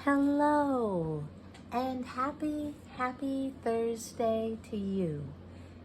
Hello and happy Thursday to you.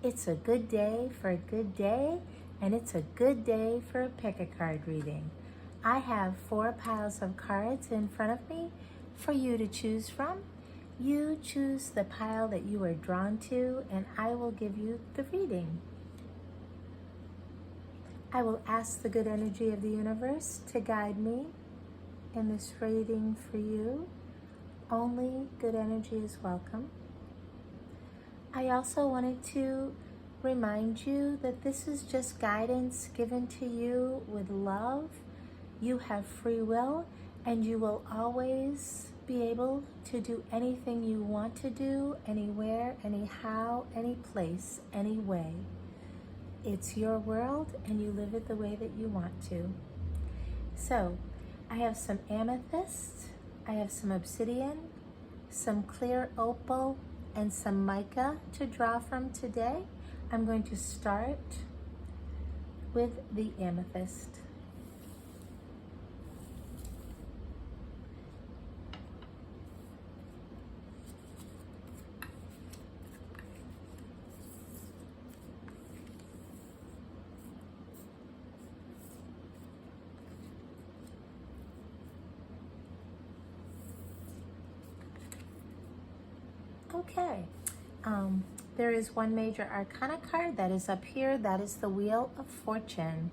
It's a good day for a good day, and it's a good day for a pick a card reading. I have 4 piles of cards in front of me for you to choose from. You choose the pile that you are drawn to, and I will give you the reading. I will ask the good energy of the universe to guide me in this reading for you. Only good energy is welcome. I also wanted to remind you that this is just guidance given to you with love. You have free will, and you will always be able to do anything you want to do, anywhere, anyhow, any place, any way. It's your world, and you live it the way that you want to. So, I have some amethyst, I have some obsidian, some clear opal, and some mica to draw from today. I'm going to start with the amethyst. Okay, there is one major arcana card that is up here. That is the Wheel of Fortune.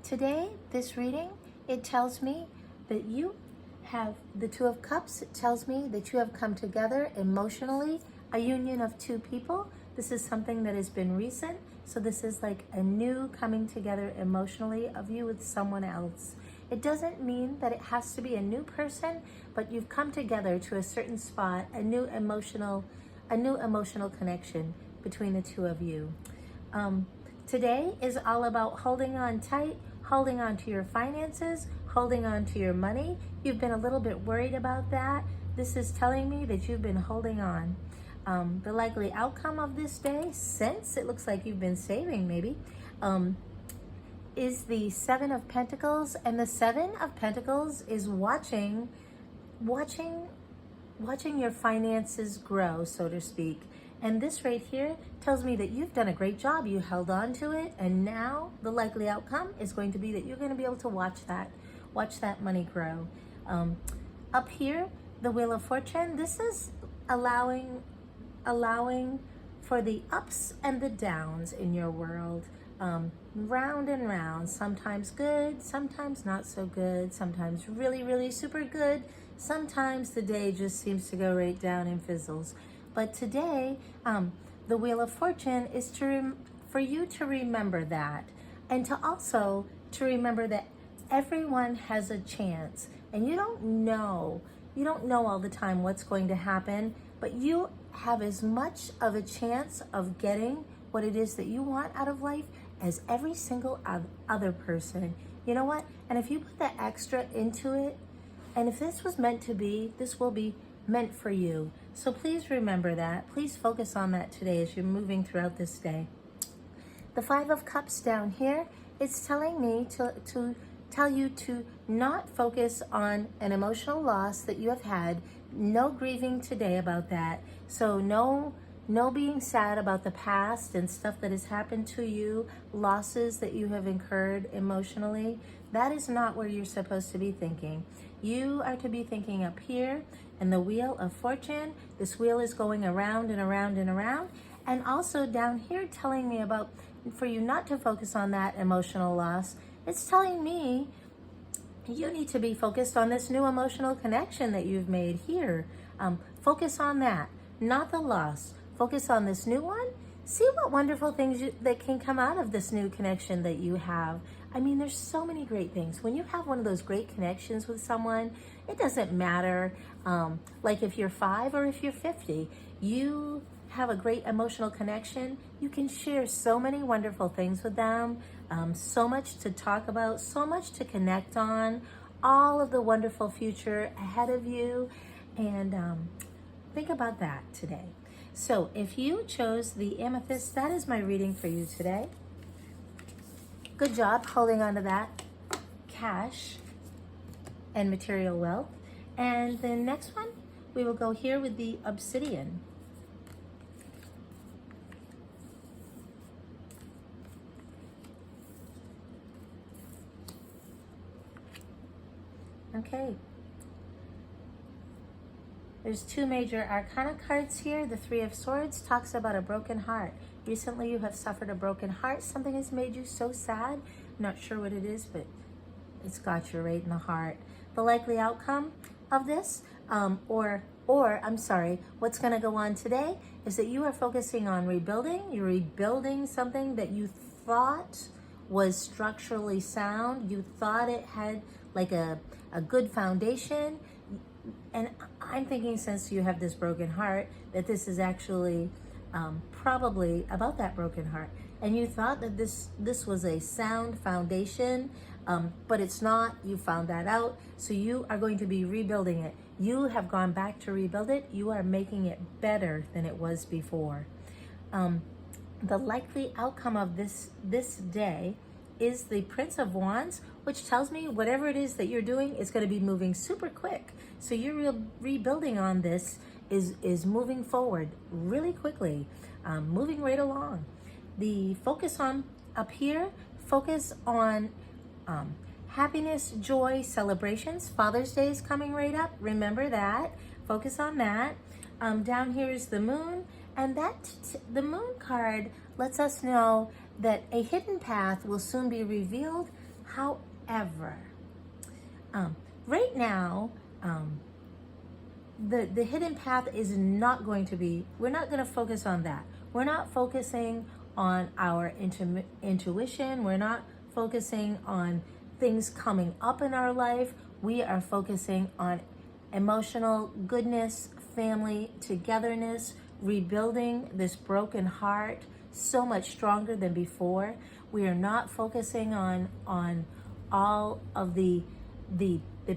Today, this reading, it tells me that you have the Two of Cups. It tells me that you have come together emotionally, a union of 2 people. This is something that has been recent. So this is like a new coming together emotionally of you with someone else. It doesn't mean that it has to be a new person, but you've come together to a certain spot, a new emotional connection between the 2 of you. Today is all about holding on tight, holding on to your finances, holding on to your money. You've been a little bit worried about that. This is telling me that you've been holding on. The likely outcome of this day, since it looks like you've been saving maybe, is the 7 of Pentacles. And the 7 of Pentacles is watching your finances grow, so to speak. And this right here tells me that you've done a great job. You held on to it, and now the likely outcome is going to be that you're going to be able to watch that money grow. Up here, the Wheel of Fortune, this is allowing for the ups and the downs in your world. Round and round, sometimes good, sometimes not so good, sometimes really, really super good. Sometimes the day just seems to go right down and fizzles. But today, the Wheel of Fortune is for you to remember that, and to also to remember that everyone has a chance, and you don't know all the time what's going to happen, but you have as much of a chance of getting what it is that you want out of life as every single other person. You know what? And if you put that extra into it, and if this was meant to be, this will be meant for you. So please remember that. Please focus on that today as you're moving throughout this day. The 5 of Cups down here, it's telling me to tell you to not focus on an emotional loss that you have had. No grieving today about that. So no being sad about the past and stuff that has happened to you, losses that you have incurred emotionally. That is not where you're supposed to be thinking. You are to be thinking up here in the Wheel of Fortune. This wheel is going around and around and around. And also down here telling me about, for you not to focus on that emotional loss. It's telling me you need to be focused on this new emotional connection that you've made here. Focus on that, not the loss. Focus on this new one. See what wonderful things that can come out of this new connection that you have. I mean, there's so many great things. When you have one of those great connections with someone, it doesn't matter, like if you're 5 or if you're 50, you have a great emotional connection. You can share so many wonderful things with them, so much to talk about, so much to connect on, all of the wonderful future ahead of you. And think about that today. So if you chose the amethyst, that is my reading for you today. Good job holding on to that cash and material wealth. And the next one, we will go here with the obsidian. Okay. There's two major arcana cards here. The Three of Swords talks about a broken heart. Recently you have suffered a broken heart. Something has made you so sad. Not sure what it is, but it's got you right in the heart. The likely outcome of this, what's going to go on today is that you are focusing on rebuilding. You're rebuilding something that you thought was structurally sound. You thought it had like a good foundation. And I'm thinking, since you have this broken heart, that this is actually probably about that broken heart. And you thought that this was a sound foundation, but it's not. You found that out. So you are going to be rebuilding it. You have gone back to rebuild it. You are making it better than it was before. The likely outcome of this day is the Prince of Wands, which tells me whatever it is that you're doing is going to be moving super quick. So your rebuilding on this is moving forward really quickly, moving right along. The focus on up here, focus on happiness, joy, celebrations. Father's Day is coming right up. Remember that. Focus on that. Down here is the moon, and the moon card lets us know that a hidden path will soon be revealed. However, right now, the hidden path is not going to be, we're not going to focus on that. We're not focusing on our intuition. We're not focusing on things coming up in our life. We are focusing on emotional goodness, family togetherness, rebuilding this broken heart so much stronger than before. We are not focusing on all of the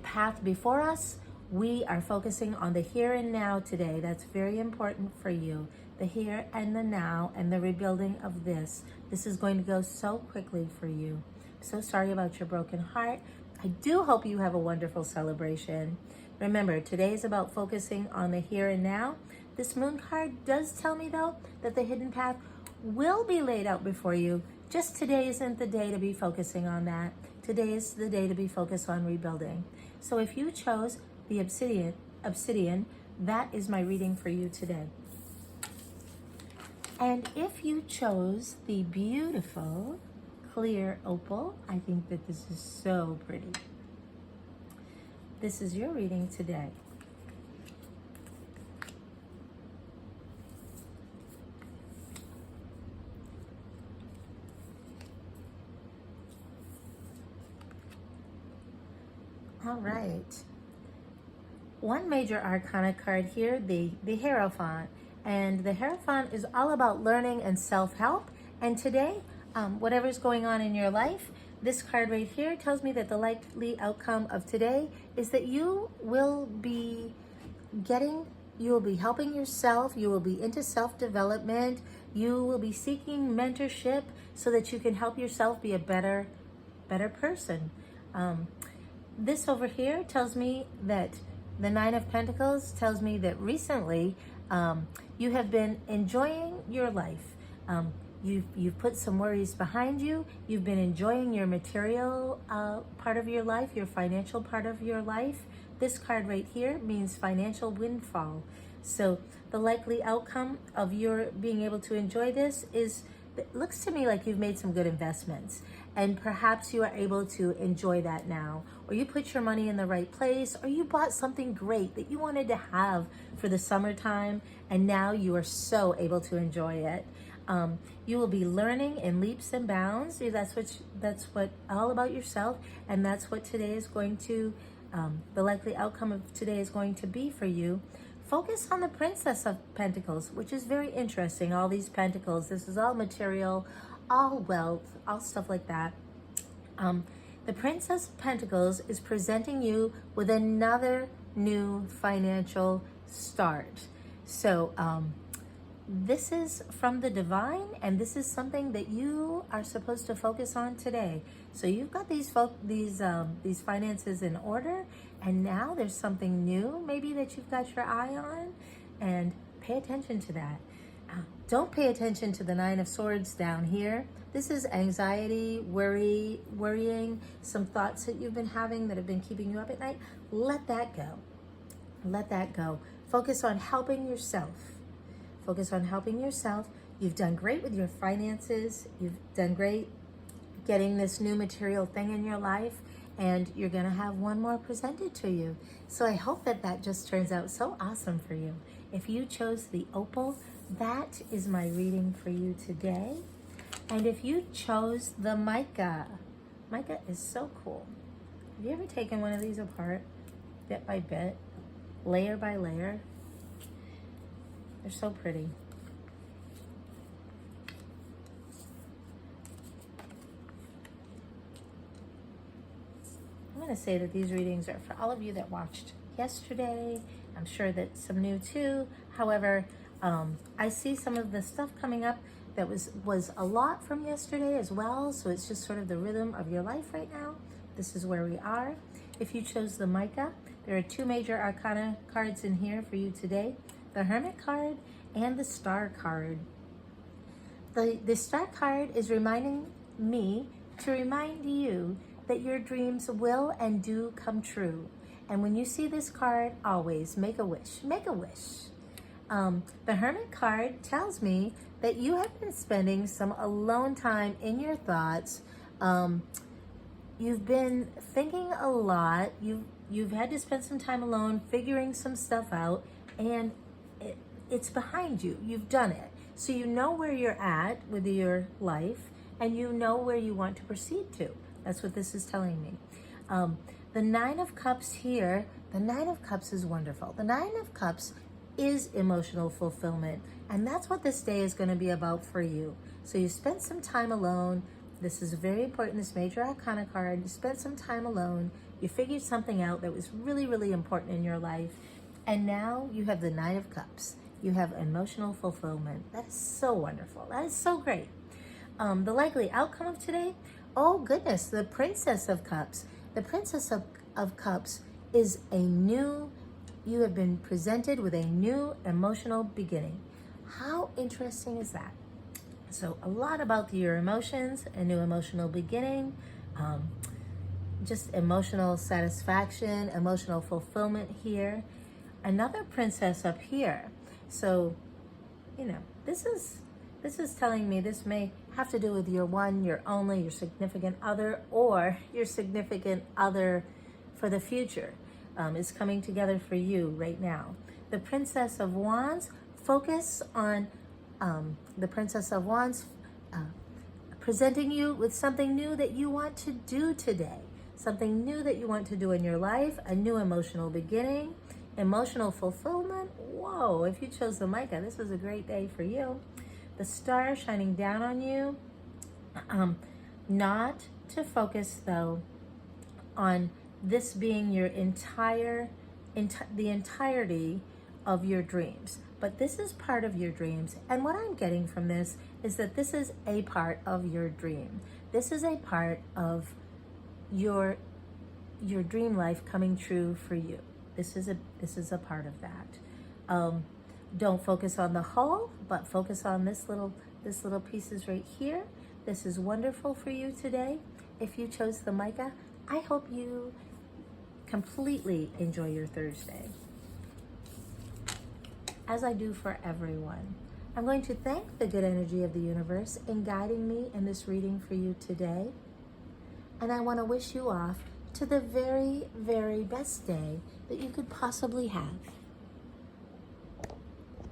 path before us. We are focusing on the here and now today. That's very important for you. The here and the now and the rebuilding of this. This is going to go so quickly for you. So sorry about your broken heart. I do hope you have a wonderful celebration. Remember, today is about focusing on the here and now. This moon card does tell me, though, that the hidden path will be laid out before you. Just today isn't the day to be focusing on that. Today is the day to be focused on rebuilding. So if you chose the obsidian, that is my reading for you today. And if you chose the beautiful clear opal, I think that this is so pretty. This is your reading today. All right. One major arcana card here, the Hierophant. And the Hierophant is all about learning and self-help. And today, whatever's going on in your life, this card right here tells me that the likely outcome of today is that you will be helping yourself, you will be into self-development, you will be seeking mentorship so that you can help yourself be a better person. This over here tells me that the Nine of Pentacles tells me that recently you have been enjoying your life. You've put some worries behind you. You've been enjoying your material part of your life, your financial part of your life. This card right here means financial windfall. So the likely outcome of your being able to enjoy this is, it looks to me like you've made some good investments, and perhaps you are able to enjoy that now, or you put your money in the right place, or you bought something great that you wanted to have for the summertime, and now you are so able to enjoy it. You will be learning in leaps and bounds. That's what all about yourself, and that's what today is going to, the likely outcome of today is going to be for you. Focus on the Princess of Pentacles, which is very interesting. All these pentacles, this is all material, all wealth, all stuff like that. The Princess of Pentacles is presenting you with another new financial start. So this is from the divine, and this is something that you are supposed to focus on today. So you've got these finances in order, and now there's something new maybe that you've got your eye on, and pay attention to that. Don't pay attention to the Nine of Swords down here. This is anxiety, worrying, some thoughts that you've been having that have been keeping you up at night. Let that go. Let that go. Focus on helping yourself. Focus on helping yourself. You've done great with your finances. You've done great getting this new material thing in your life, and you're going to have one more presented to you. So I hope that that just turns out so awesome for you. If you chose the opal, that is my reading for you today. And if you chose the mica, mica is so cool. Have you ever taken one of these apart, bit by bit, layer by layer? They're so pretty. I'm going to say that these readings are for all of you that watched yesterday. I'm sure that some new too. However, I see some of the stuff coming up that was a lot from yesterday as well. So it's just sort of the rhythm of your life right now. This is where we are. If you chose the mica, there are two major arcana cards in here for you today. The Hermit card and the Star card. The Star card is reminding me to remind you that your dreams will and do come true. And when you see this card, always make a wish. Make a wish. The Hermit card tells me that you have been spending some alone time in your thoughts. You've been thinking a lot. You've had to spend some time alone figuring some stuff out, and it's behind you. You've done it. So you know where you're at with your life, and you know where you want to proceed to. That's what this is telling me. The Nine of Cups here, the Nine of Cups is wonderful. The Nine of Cups is emotional fulfillment, and that's what this day is going to be about for you. So you spent some time alone. This is very important, this major arcana card. You spent some time alone. You figured something out that was really, really important in your life. And now you have the Nine of Cups. You have emotional fulfillment. That is so wonderful. That is so great. The likely outcome of today, oh goodness, the Princess of Cups. The Princess of Cups is you have been presented with a new emotional beginning. How interesting is that? So a lot about your emotions, a new emotional beginning, just emotional satisfaction, emotional fulfillment here. Another princess up here. So, this is telling me this may have to do with your one, your only, your significant other, or your significant other for the future is coming together for you right now. The Princess of Wands, focus on the Princess of Wands presenting you with something new that you want to do today. Something new that you want to do in your life, a new emotional beginning, emotional fulfillment. Whoa, if you chose the mica, this was a great day for you. The Star shining down on you. Not to focus though on this being your the entirety of your dreams, but this is part of your dreams. And what I'm getting from this is that this is a part of your dream. This is a part of your dream life coming true for you. This is a part of that. Don't focus on the whole, but focus on this little pieces right here. This is wonderful for you today. If you chose the mica, I hope you completely enjoy your Thursday, as I do for everyone. I'm going to thank the good energy of the universe in guiding me in this reading for you today. And I want to wish you off to the very, very best day that you could possibly have.